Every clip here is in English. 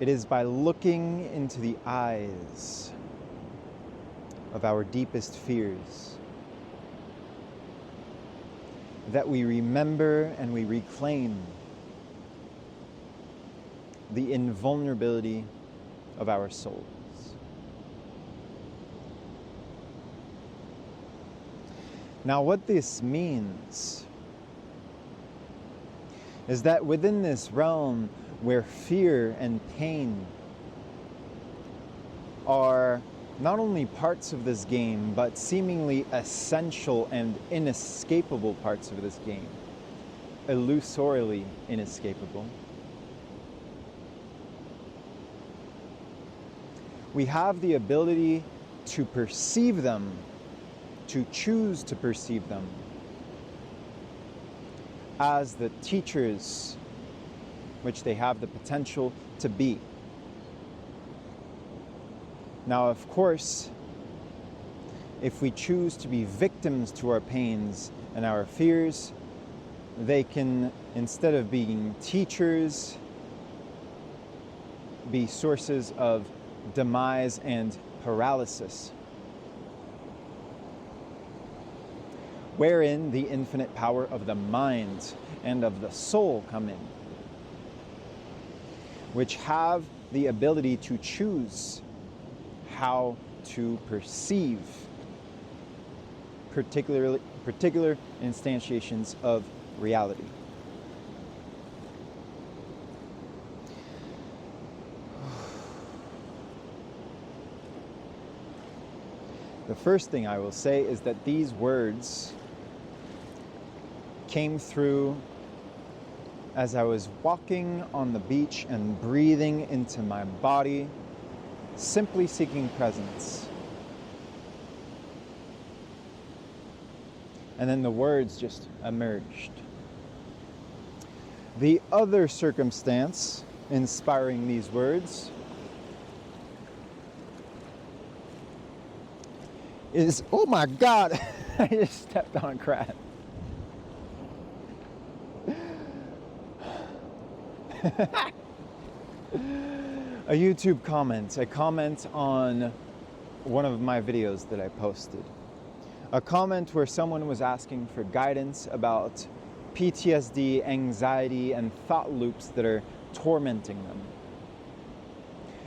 It is by looking into the eyes of our deepest fears that we remember and we reclaim the invulnerability of our souls. Now, what this means is that within this realm where fear and pain are not only parts of this game, but seemingly essential and inescapable parts of this game, illusorily inescapable, we have the ability to perceive them, to choose to perceive them as the teachers which they have the potential to be. Now, of course, if we choose to be victims to our pains and our fears, they can, instead of being teachers, be sources of demise and paralysis, wherein the infinite power of the mind and of the soul come in, which have the ability to choose how to perceive particular instantiations of reality. The first thing I will say is that these words came through as I was walking on the beach and breathing into my body, simply seeking presence. And then the words just emerged. The other circumstance inspiring these words is, oh my God, I just stepped on a crab. A YouTube comment, a comment on one of my videos that I posted. A comment where someone was asking for guidance about PTSD, anxiety, and thought loops that are tormenting them,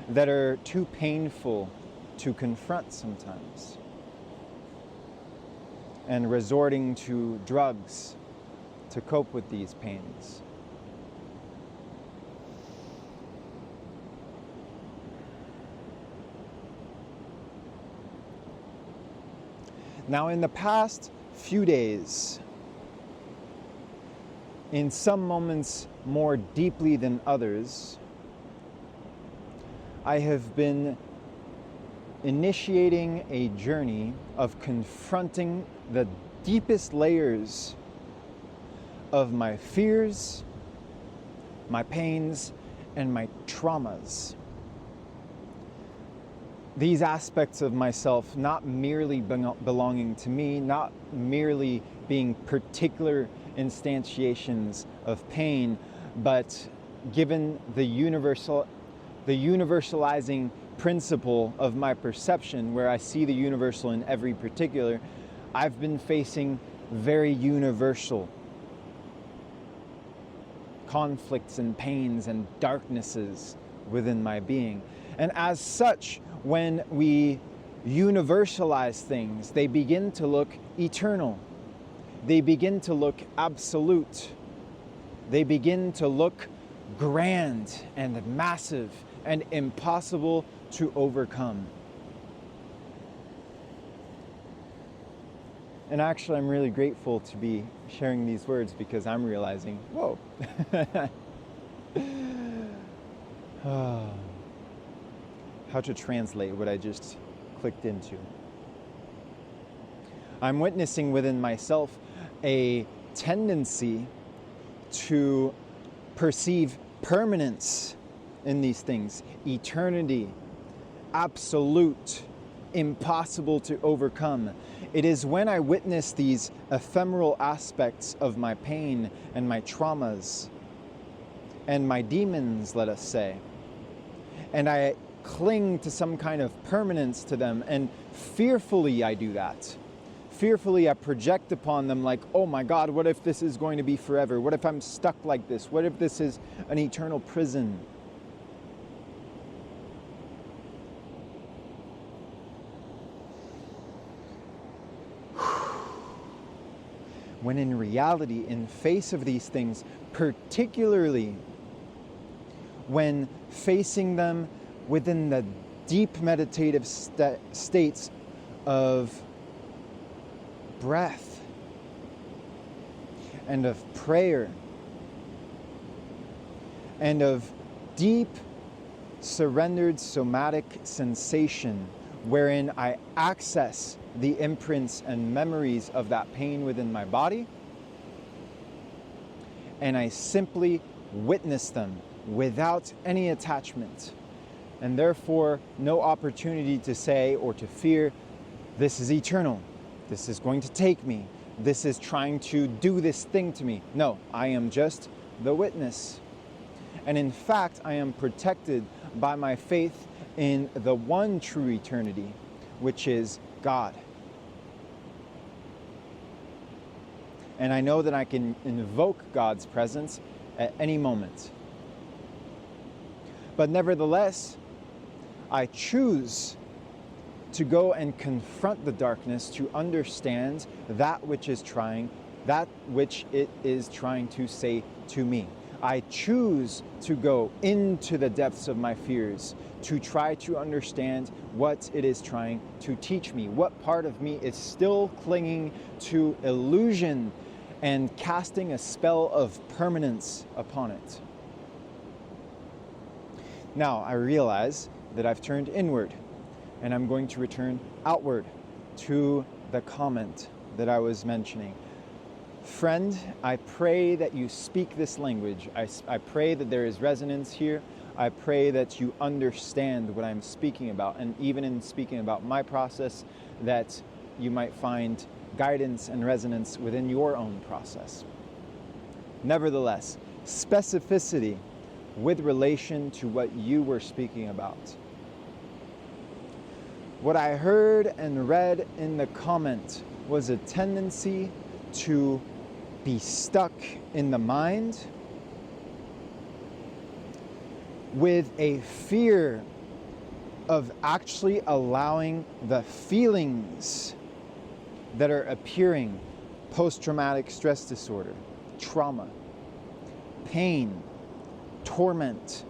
that are too painful to confront sometimes, and resorting to drugs to cope with these pains. Now, in the past few days, in some moments more deeply than others, I have been initiating a journey of confronting the deepest layers of my fears, my pains, and my traumas. These aspects of myself not merely belonging to me, not merely being particular instantiations of pain, but given the universalizing principle of my perception, where I see the universal in every particular, I've been facing very universal conflicts and pains and darknesses within my being. And as such, when we universalize things, they begin to look eternal. They begin to look absolute. They begin to look grand and massive and impossible to overcome. And actually, I'm really grateful to be sharing these words because I'm realizing, whoa. How to translate what I just clicked into. I'm witnessing within myself a tendency to perceive permanence in these things, eternity, absolute, impossible to overcome. It is when I witness these ephemeral aspects of my pain and my traumas and my demons, let us say, and I cling to some kind of permanence to them, and fearfully I do that. Fearfully I project upon them like, oh my God, what if this is going to be forever? What if I'm stuck like this? What if this is an eternal prison? When in reality, in face of these things, particularly when facing them within the deep meditative states of breath and of prayer and of deep surrendered somatic sensation, wherein I access the imprints and memories of that pain within my body, and I simply witness them without any attachment, and therefore no opportunity to say or to fear, this is eternal, this is going to take me, this is trying to do this thing to me. No, I am just the witness. And in fact, I am protected by my faith in the one true eternity, which is God. And I know that I can invoke God's presence at any moment. But nevertheless, I choose to go and confront the darkness to understand that which it is trying to say to me. I choose to go into the depths of my fears to try to understand what it is trying to teach me. What part of me is still clinging to illusion and casting a spell of permanence upon it. Now I realize that I've turned inward, and I'm going to return outward to the comment that I was mentioning. Friend, I pray that you speak this language. I pray that there is resonance here. I pray that you understand what I'm speaking about, and even in speaking about my process, that you might find guidance and resonance within your own process. Nevertheless, specificity with relation to what you were speaking about. What I heard and read in the comment was a tendency to be stuck in the mind with a fear of actually allowing the feelings that are appearing: post-traumatic stress disorder, trauma, pain, torment.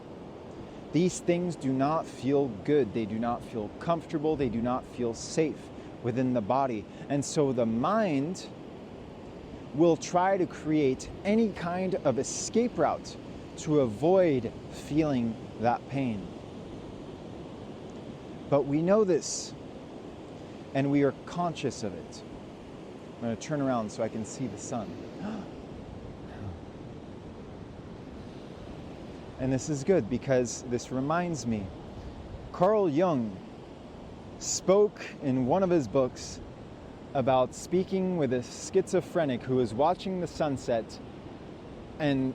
These things do not feel good. They do not feel comfortable. They do not feel safe within the body. And so the mind will try to create any kind of escape route to avoid feeling that pain. But we know this, and we are conscious of it. I'm going to turn around so I can see the sun. And this is good because this reminds me. Carl Jung spoke in one of his books about speaking with a schizophrenic who was watching the sunset and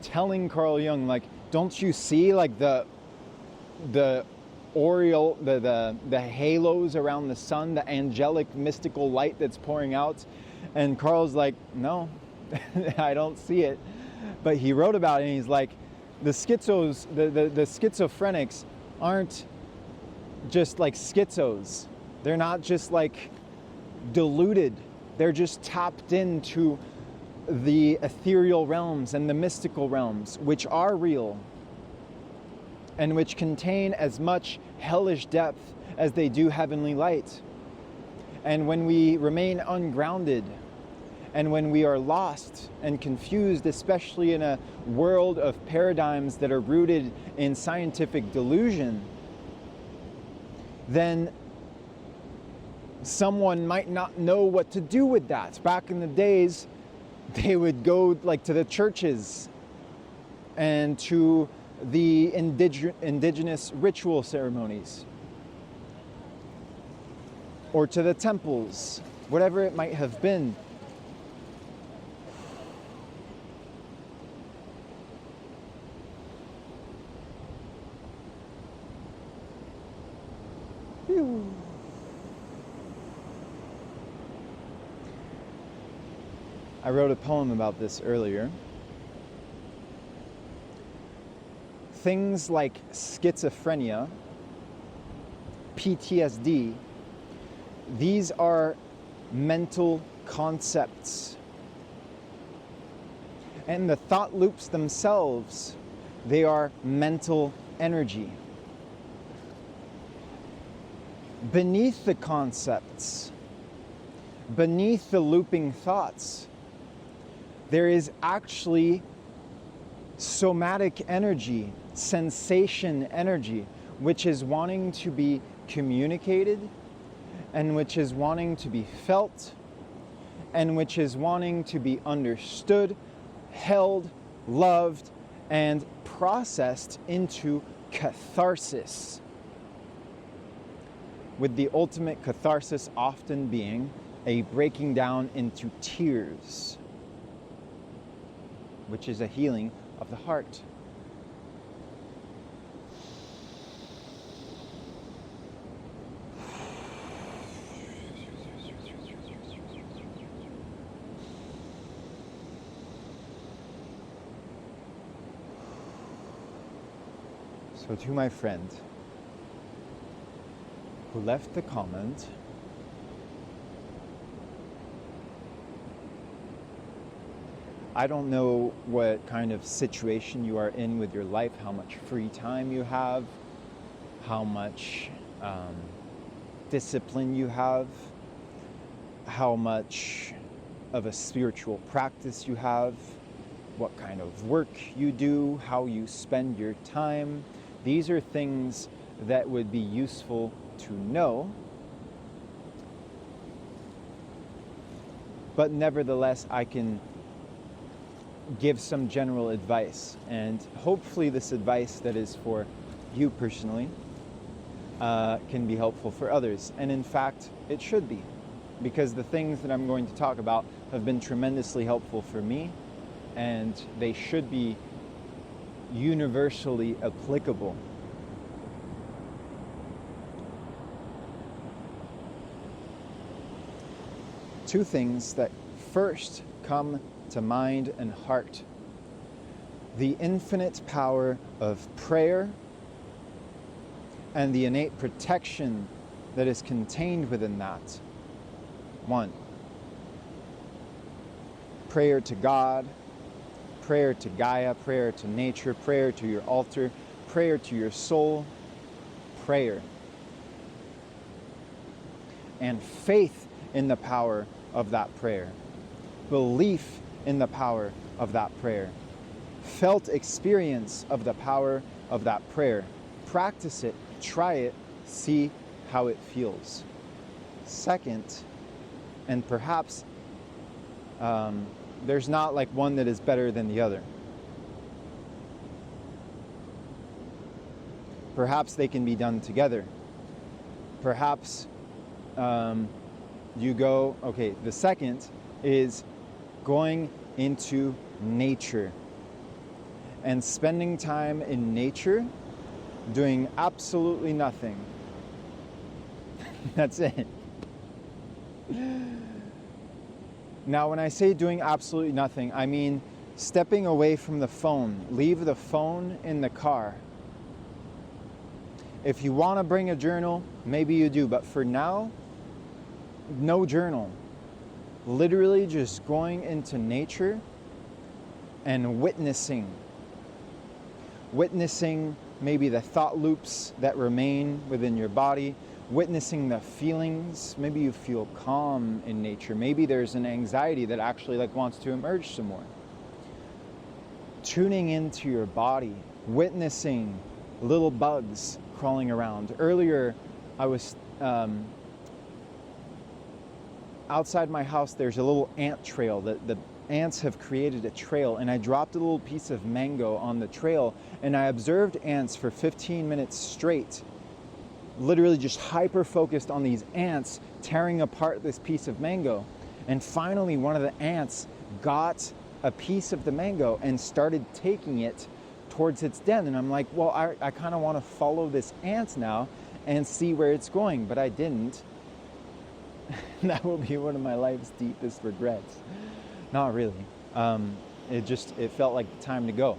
telling Carl Jung, like, don't you see like the aureole, the halos around the sun, the angelic mystical light that's pouring out? And Carl's like, no, I don't see it. But he wrote about it, and he's like, the schizophrenics aren't just like schizos. They're not just like deluded. They're just tapped into the ethereal realms and the mystical realms, which are real and which contain as much hellish depth as they do heavenly light. And when we remain ungrounded, and when we are lost and confused, especially in a world of paradigms that are rooted in scientific delusion, then someone might not know what to do with that. Back in the days, they would go like to the churches and to the indigenous ritual ceremonies, or to the temples, whatever it might have been. Whew. I wrote a poem about this earlier. Things like schizophrenia, PTSD, these are mental concepts. And the thought loops themselves, they are mental energy. Beneath the concepts, beneath the looping thoughts, there is actually somatic energy, sensation energy, which is wanting to be communicated, and which is wanting to be felt, and which is wanting to be understood, held, loved, and processed into catharsis. With the ultimate catharsis often being a breaking down into tears, which is a healing of the heart. So to my friend who left the comment, I don't know what kind of situation you are in with your life, how much free time you have, how much discipline you have, how much of a spiritual practice you have, what kind of work you do, how you spend your time. These are things that would be useful to know. But nevertheless, I can give some general advice, and hopefully this advice that is for you personally can be helpful for others. And in fact, it should be, because the things that I'm going to talk about have been tremendously helpful for me, and they should be universally applicable. Two things that first come to mind and heart: the infinite power of prayer and the innate protection that is contained within that. One, prayer to God, prayer to Gaia, prayer to nature, prayer to your altar, prayer to your soul, prayer. And faith in the power of that prayer. Belief in the power of that prayer. Felt experience of the power of that prayer. Practice it, try it, see how it feels. Second, and perhaps there's not like one that is better than the other. Perhaps they can be done together. Perhaps you go, okay, the second is going into nature and spending time in nature doing absolutely nothing. That's it. Now, when I say doing absolutely nothing, I mean stepping away from the phone. Leave the phone in the car. If you want to bring a journal, maybe you do, but for now, no journal. Literally just going into nature and witnessing maybe the thought loops that remain within your body, witnessing the feelings. Maybe you feel calm in nature. Maybe there's an anxiety that actually wants to emerge some more. Tuning into your body, witnessing little bugs crawling around. Earlier, I was outside my house. There's a little ant trail. The ants have created a trail, and I dropped a little piece of mango on the trail, and I observed ants for 15 minutes straight, literally just hyper focused on these ants tearing apart this piece of mango. And finally, one of the ants got a piece of the mango and started taking it towards its den. And I'm like, well, I kind of want to follow this ant now and see where it's going, but I didn't. That will be one of my life's deepest regrets. Not really. It felt like the time to go.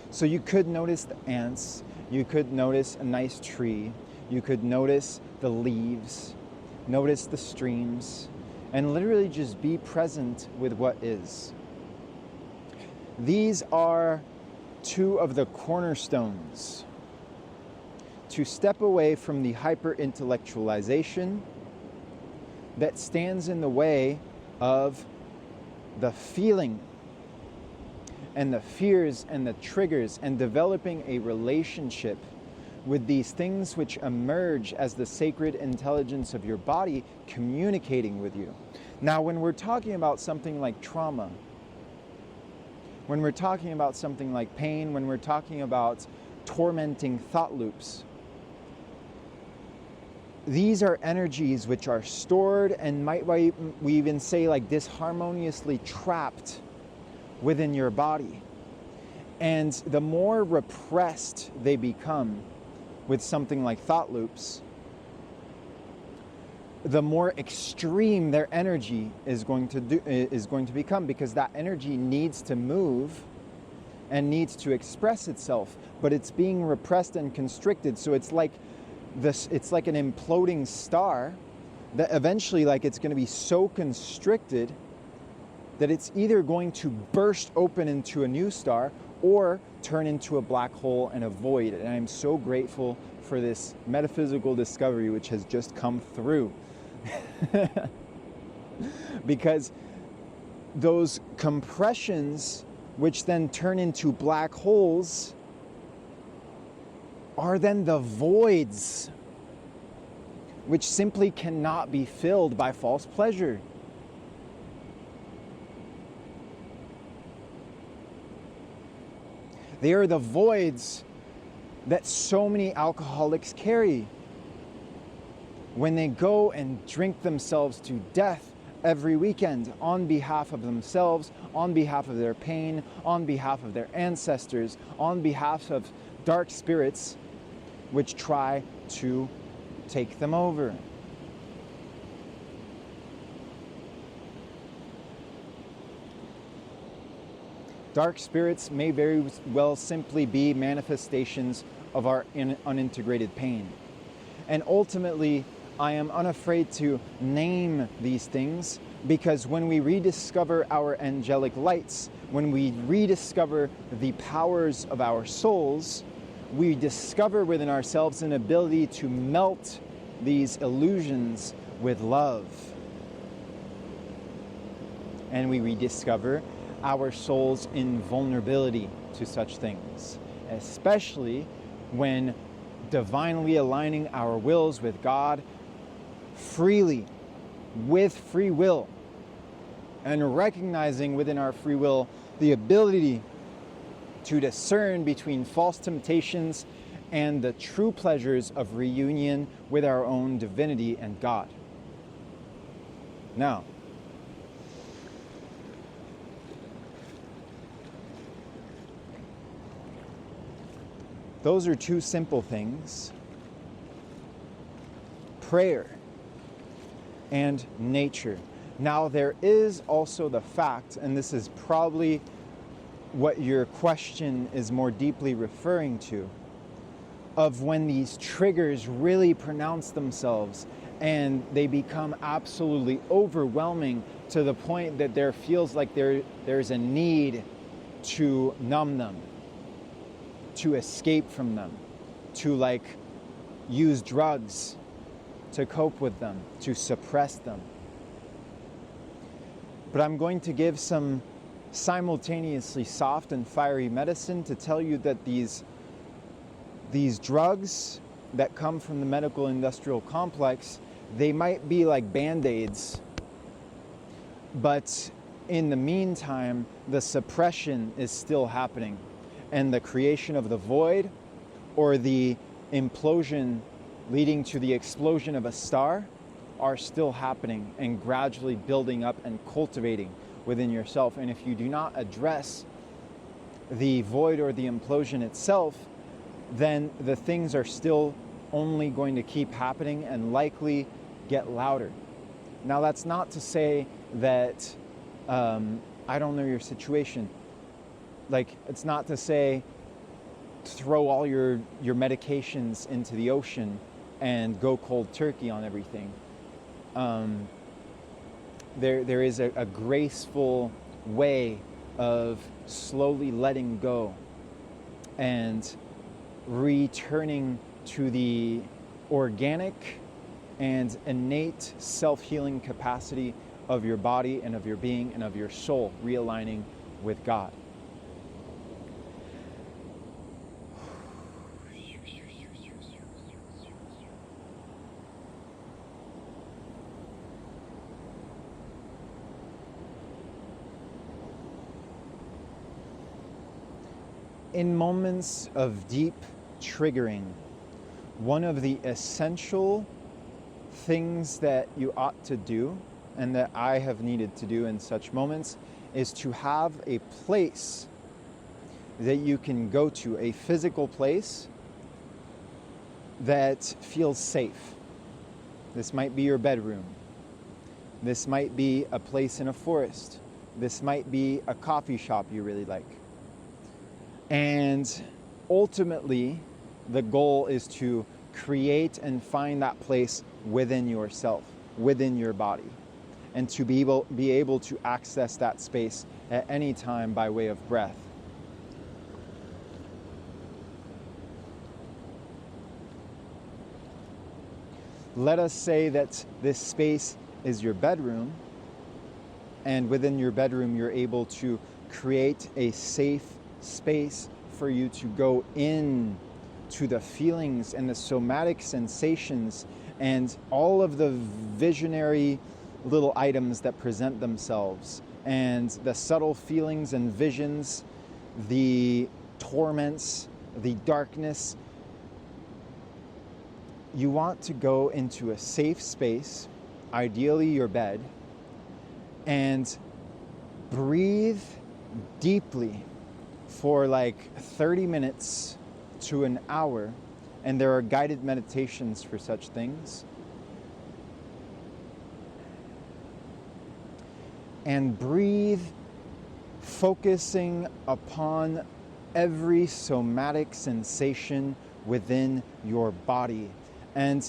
So you could notice the ants, you could notice a nice tree, you could notice the leaves, notice the streams, and literally just be present with what is. These are two of the cornerstones to step away from the hyper-intellectualization that stands in the way of the feeling and the fears and the triggers, and developing a relationship with these things which emerge as the sacred intelligence of your body communicating with you. Now, when we're talking about something like trauma, when we're talking about something like pain, when we're talking about tormenting thought loops, these are energies which are stored and might we even say like disharmoniously trapped within your body. And the more repressed they become with something like thought loops, the more extreme their energy is going to become, because that energy needs to move and needs to express itself, but it's being repressed and constricted. So it's like an imploding star that eventually, like, it's going to be so constricted that it's either going to burst open into a new star or turn into a black hole and a void. And I'm so grateful for this metaphysical discovery which has just come through. Because those compressions, which then turn into black holes, are then the voids which simply cannot be filled by false pleasure. They are the voids that so many alcoholics carry when they go and drink themselves to death every weekend on behalf of themselves, on behalf of their pain, on behalf of their ancestors, on behalf of dark spirits which try to take them over. Dark spirits may very well simply be manifestations of our unintegrated pain. And ultimately, I am unafraid to name these things, because when we rediscover our angelic lights, when we rediscover the powers of our souls, we discover within ourselves an ability to melt these illusions with love. And we rediscover our soul's invulnerability to such things, especially when divinely aligning our wills with God freely, with free will, and recognizing within our free will the ability to discern between false temptations and the true pleasures of reunion with our own divinity and God. Now, those are two simple things: prayer and nature. Now, there is also the fact, and this is probably what your question is more deeply referring to, of when these triggers really pronounce themselves and they become absolutely overwhelming to the point that there feels like there's a need to numb them, to escape from them, to like use drugs to cope with them, to suppress them. But I'm going to give some simultaneously soft and fiery medicine to tell you that these drugs that come from the medical industrial complex, they might be like Band-Aids, but in the meantime, the suppression is still happening, and the creation of the void, or the implosion leading to the explosion of a star, are still happening and gradually building up and cultivating within yourself. And if you do not address the void or the implosion itself, then the things are still only going to keep happening and likely get louder. Now, that's not to say that I don't know your situation. Like, it's not to say throw all your medications into the ocean and go cold turkey on everything. There is a graceful way of slowly letting go and returning to the organic and innate self-healing capacity of your body and of your being and of your soul, realigning with God. In moments of deep triggering, one of the essential things that you ought to do, and that I have needed to do in such moments, is to have a place that you can go to, a physical place that feels safe. This might be your bedroom. This might be a place in a forest. This might be a coffee shop you really like. And ultimately, the goal is to create and find that place within yourself, within your body, and to be able to access that space at any time by way of breath. Let us say that this space is your bedroom, and within your bedroom you're able to create a safe space for you to go in to the feelings and the somatic sensations and all of the visionary little items that present themselves, and the subtle feelings and visions, the torments, the darkness. You want to go into a safe space, ideally your bed, and breathe deeply for like 30 minutes to an hour, and there are guided meditations for such things. And breathe, focusing upon every somatic sensation within your body. And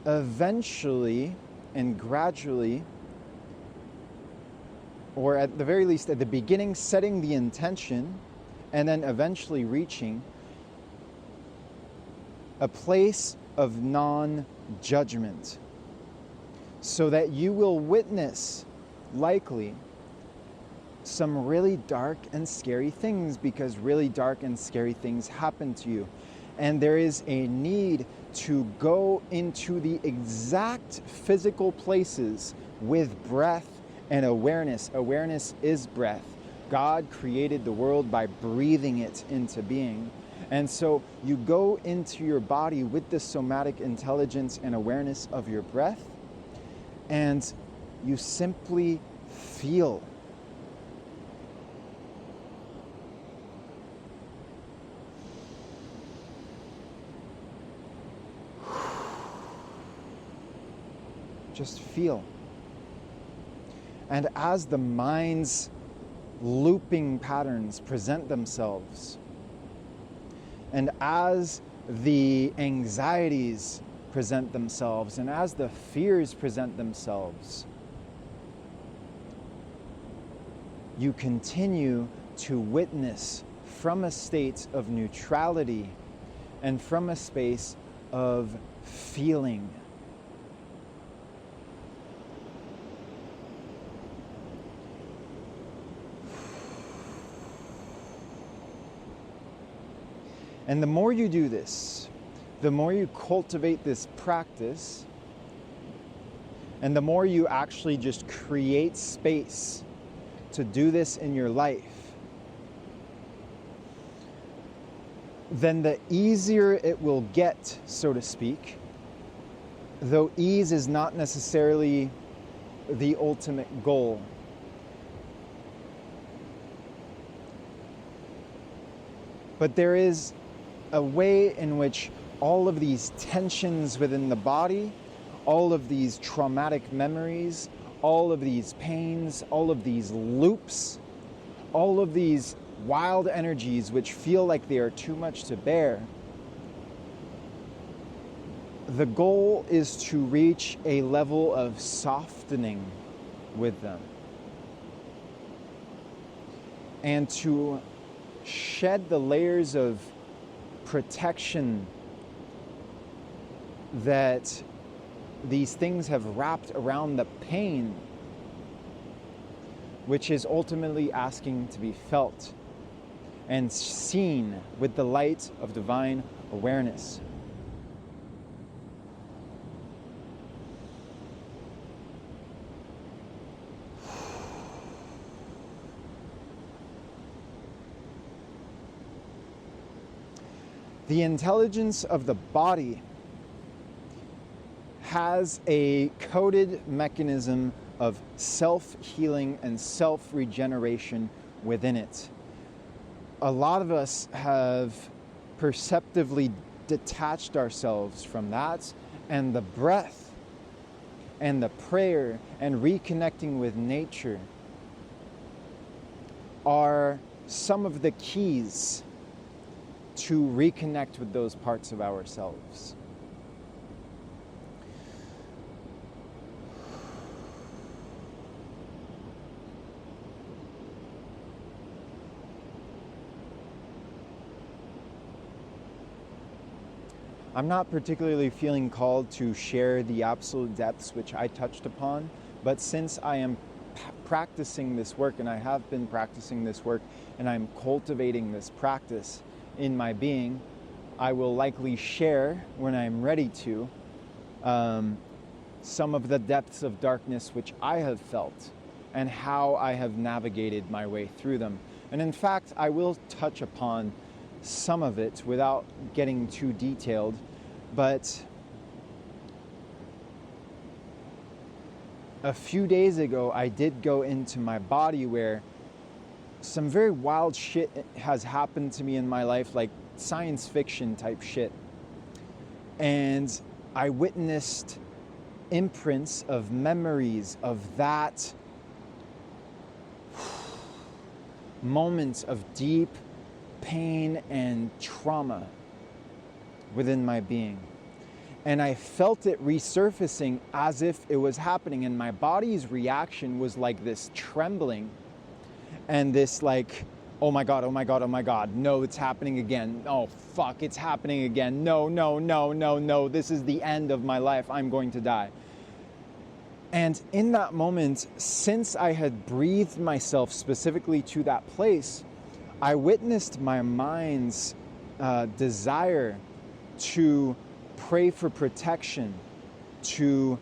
eventually and gradually, or at the very least at the beginning, setting the intention, and then eventually reaching a place of non-judgment, so that you will witness, likely, some really dark and scary things, because really dark and scary things happen to you. And there is a need to go into the exact physical places with breath and awareness. Awareness is breath. God created the world by breathing it into being. And so you go into your body with the somatic intelligence and awareness of your breath, and you simply feel. Just feel. And as the mind's looping patterns present themselves, and as the anxieties present themselves, and as the fears present themselves, you continue to witness from a state of neutrality and from a space of feeling. And the more you do this, the more you cultivate this practice, and the more you actually just create space to do this in your life, then the easier it will get, so to speak, though ease is not necessarily the ultimate goal. But there is a way in which all of these tensions within the body, all of these traumatic memories, all of these pains, all of these loops, all of these wild energies which feel like they are too much to bear, the goal is to reach a level of softening with them and to shed the layers of protection that these things have wrapped around the pain, which is ultimately asking to be felt and seen with the light of divine awareness. The intelligence of the body has a coded mechanism of self-healing and self-regeneration within it. A lot of us have perceptively detached ourselves from that, and the breath and the prayer and reconnecting with nature are some of the keys to reconnect with those parts of ourselves. I'm not particularly feeling called to share the absolute depths which I touched upon, but since I am practicing this work, and I have been practicing this work, and I'm cultivating this practice in my being, I will likely share, when I'm ready to, some of the depths of darkness which I have felt and how I have navigated my way through them. And in fact, I will touch upon some of it without getting too detailed, but a few days ago I did go into my body where some very wild shit has happened to me in my life, like science fiction type shit. And I witnessed imprints of memories of that moments of deep pain and trauma within my being. And I felt it resurfacing as if it was happening, and my body's reaction was like this trembling and this like, oh my God, oh my God, oh my God, no, it's happening again. Oh fuck, it's happening again. No, no, no, no, no, this is the end of my life. I'm going to die. And in that moment, since I had breathed myself specifically to that place, I witnessed my mind's desire to pray for protection, to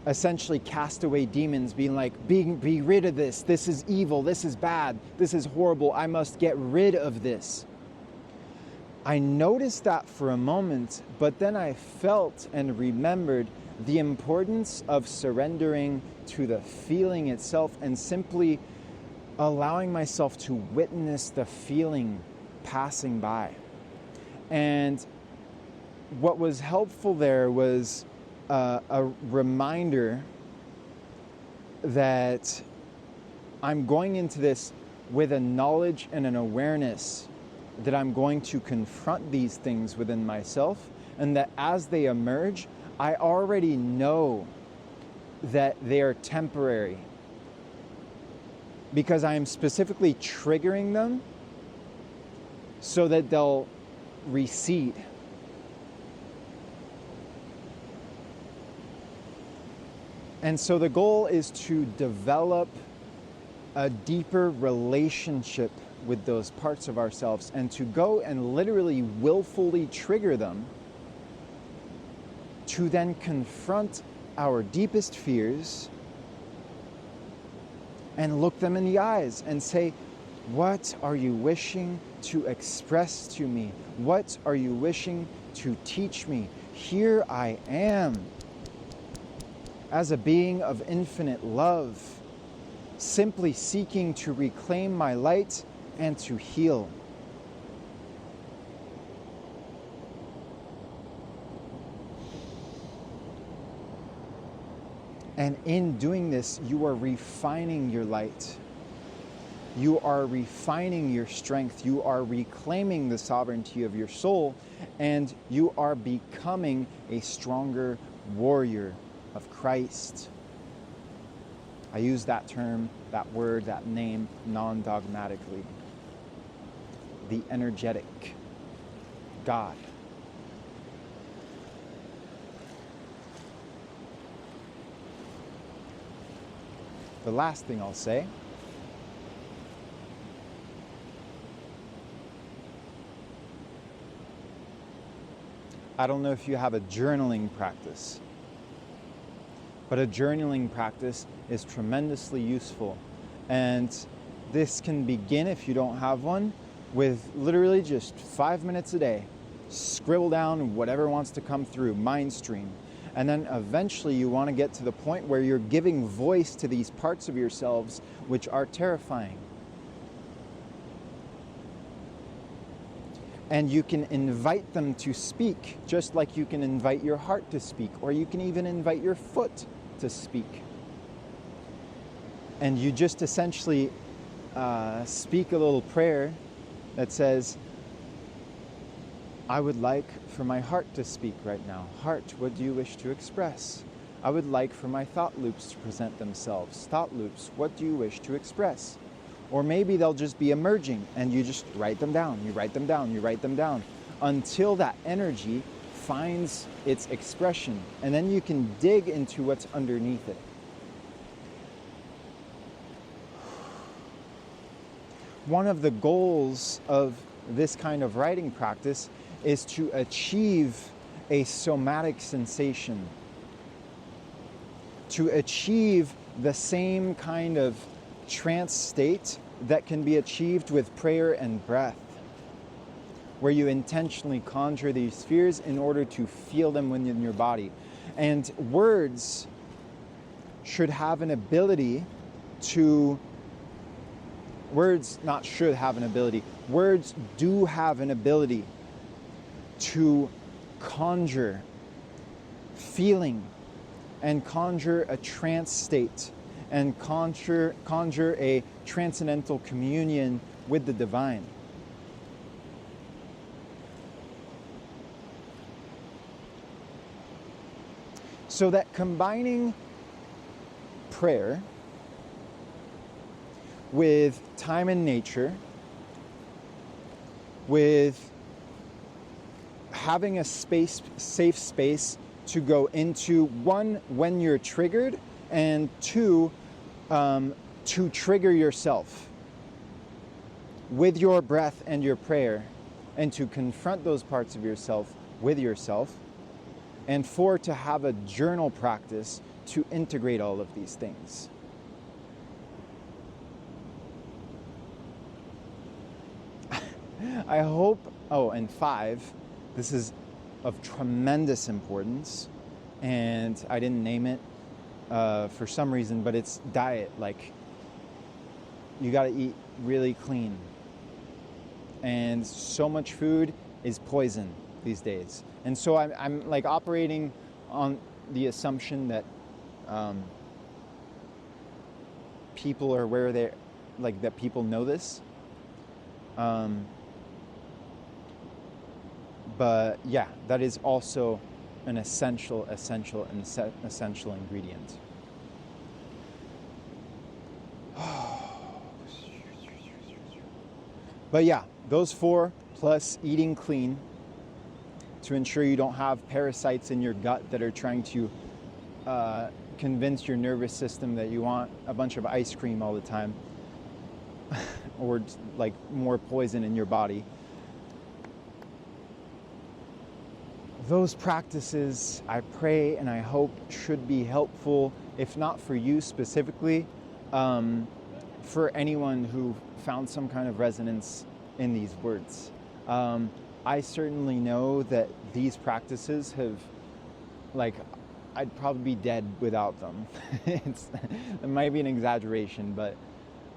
essentially cast away demons, being like, be rid of this. This is evil. This is bad. This is horrible. I must get rid of this. I noticed that for a moment, but then I felt and remembered the importance of surrendering to the feeling itself and simply allowing myself to witness the feeling passing by. And what was helpful there was a reminder that I'm going into this with a knowledge and an awareness that I'm going to confront these things within myself, and that as they emerge, I already know that they are temporary because I am specifically triggering them so that they'll recede. And so the goal is to develop a deeper relationship with those parts of ourselves and to go and literally willfully trigger them, to then confront our deepest fears and look them in the eyes and say, what are you wishing to express to me? What are you wishing to teach me? Here I am, as a being of infinite love, simply seeking to reclaim my light and to heal. And in doing this, you are refining your light. You are refining your strength. You are reclaiming the sovereignty of your soul, and you are becoming a stronger warrior of Christ. I use that term, that word, that name, non-dogmatically. The energetic God. The last thing I'll say I don't know if you have a journaling practice, but a journaling practice is tremendously useful. And this can begin, if you don't have one, with literally just 5 minutes a day. Scribble down whatever wants to come through, mind stream. And then eventually you want to get to the point where you're giving voice to these parts of yourselves which are terrifying. And you can invite them to speak, just like you can invite your heart to speak, or you can even invite your foot to speak. And you just essentially speak a little prayer that says, I would like for my heart to speak right now. Heart, what do you wish to express? I would like for my thought loops to present themselves. Thought loops, what do you wish to express? Or maybe they'll just be emerging and you just write them down, you write them down, you write them down until that energy finds its expression. And then you can dig into what's underneath it. One of the goals of this kind of writing practice is to achieve a somatic sensation, to achieve the same kind of trance state that can be achieved with prayer and breath, where you intentionally conjure these spheres in order to feel them within your body. And words should have an ability to, words not should have an ability, words do have an ability to conjure feeling and conjure a trance state and conjure a transcendental communion with the divine. So that combining prayer with time in nature, with having a safe space to go into, one, when you're triggered, and two, to trigger yourself with your breath and your prayer, and to confront those parts of yourself with yourself, and four, to have a journal practice to integrate all of these things. I hope, and five, this is of tremendous importance, and I didn't name it for some reason, but it's diet. Like, you got to eat really clean, and so much food is poison these days. And so I'm like operating on the assumption that people are aware, they're like, that people know this. But yeah, that is also an essential ingredient. But yeah, those four plus eating clean to ensure you don't have parasites in your gut that are trying to convince your nervous system that you want a bunch of ice cream all the time or like more poison in your body. Those practices, I pray and I hope, should be helpful, if not for you specifically, for anyone who found some kind of resonance in these words. I certainly know that these practices have, like, I'd probably be dead without them. It might be an exaggeration, but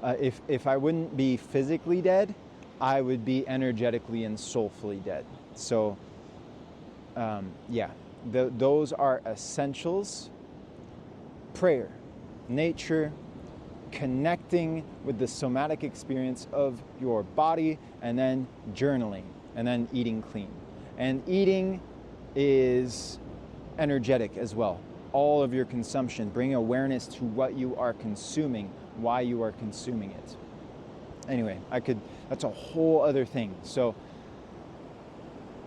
if I wouldn't be physically dead, I would be energetically and soulfully dead. So, those are essentials prayer, nature, connecting with the somatic experience of your body, and then journaling, and then eating clean. And eating is energetic as well. All of your consumption, bring awareness to what you are consuming, why you are consuming it. Anyway, that's a whole other thing. So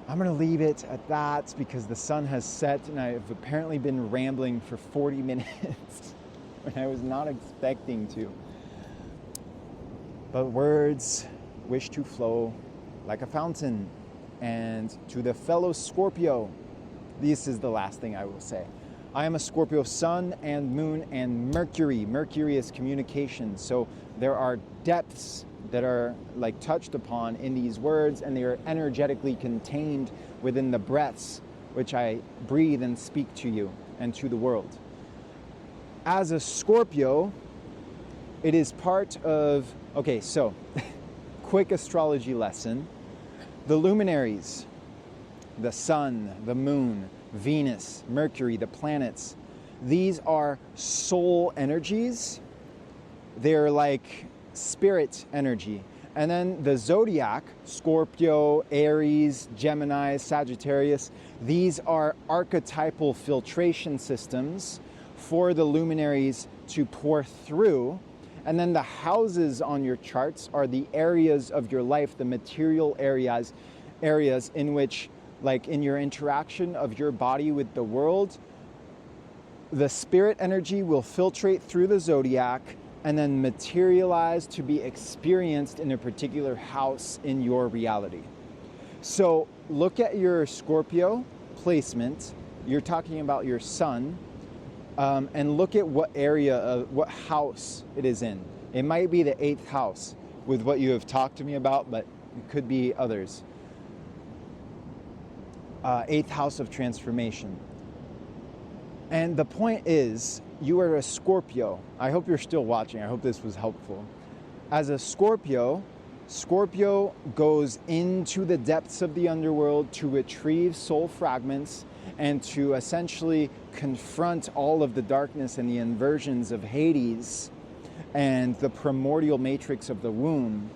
I'm going to leave it at that because the sun has set and I've apparently been rambling for 40 minutes when I was not expecting to. But words wish to flow like a fountain. And to the fellow Scorpio, this is the last thing I will say. I am a Scorpio sun and moon and Mercury. Mercury is communication. So there are depths that are like touched upon in these words, and they are energetically contained within the breaths which I breathe and speak to you and to the world. As a Scorpio, it is part of, okay, so quick astrology lesson. The luminaries, the sun, the moon, Venus, Mercury, the planets, these are soul energies. They're like spirit energy. And then the zodiac, Scorpio, Aries, Gemini, Sagittarius, these are archetypal filtration systems for the luminaries to pour through. And then the houses on your charts are the areas of your life, the material areas in which, like in your interaction of your body with the world, the spirit energy will filtrate through the zodiac and then materialize to be experienced in a particular house in your reality. So look at your Scorpio placement. You're talking about your sun, and look at what area, what house it is in. It might be the 8th house with what you have talked to me about, but it could be others. 8th house of transformation. And the point is, you are a Scorpio. I hope you're still watching. I hope this was helpful. As a Scorpio, Scorpio goes into the depths of the underworld to retrieve soul fragments and to essentially confront all of the darkness and the inversions of Hades and the primordial matrix of the womb,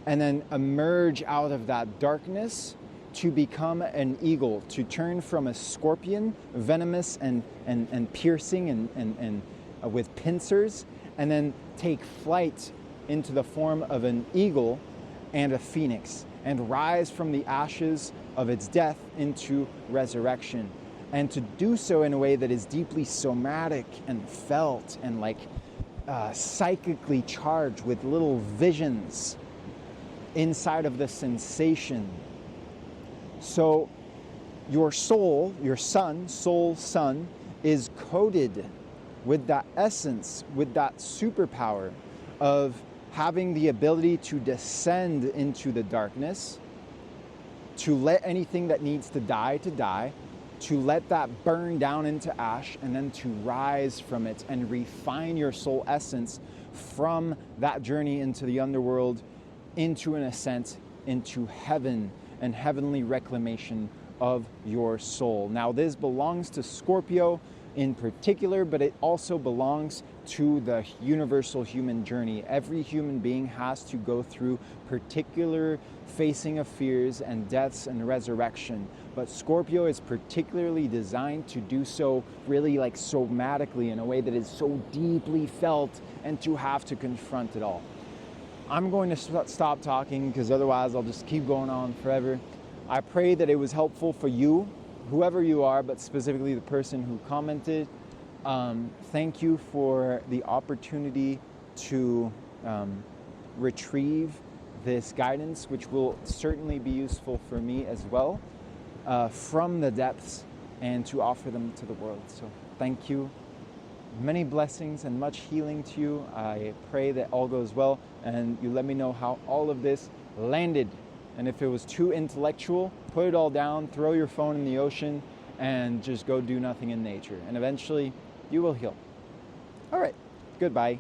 and then emerge out of that darkness to become an eagle, to turn from a scorpion, venomous and piercing and with pincers, and then take flight into the form of an eagle and a phoenix, and rise from the ashes of its death into resurrection. And to do so in a way that is deeply somatic and felt and like psychically charged with little visions inside of the sensation. So your soul, your sun, soul sun, is coded with that essence, with that superpower of having the ability to descend into the darkness, to let anything that needs to die, to let that burn down into ash, and then to rise from it and refine your soul essence from that journey into the underworld, into an ascent into heaven and heavenly reclamation of your soul. Now, this belongs to Scorpio in particular, but it also belongs to the universal human journey. Every human being has to go through particular facing of fears and deaths and resurrection. But Scorpio is particularly designed to do so really like somatically in a way that is so deeply felt and to have to confront it all. I'm going to stop talking because otherwise I'll just keep going on forever. I pray that it was helpful for you, whoever you are, but specifically the person who commented. Thank you for the opportunity to retrieve this guidance, which will certainly be useful for me as well, from the depths, and to offer them to the world. So thank you. Many blessings and much healing to you. I pray that all goes well, and you let me know how all of this landed. And if it was too intellectual, put it all down, throw your phone in the ocean, and just go do nothing in nature. And eventually, you will heal. All right, goodbye.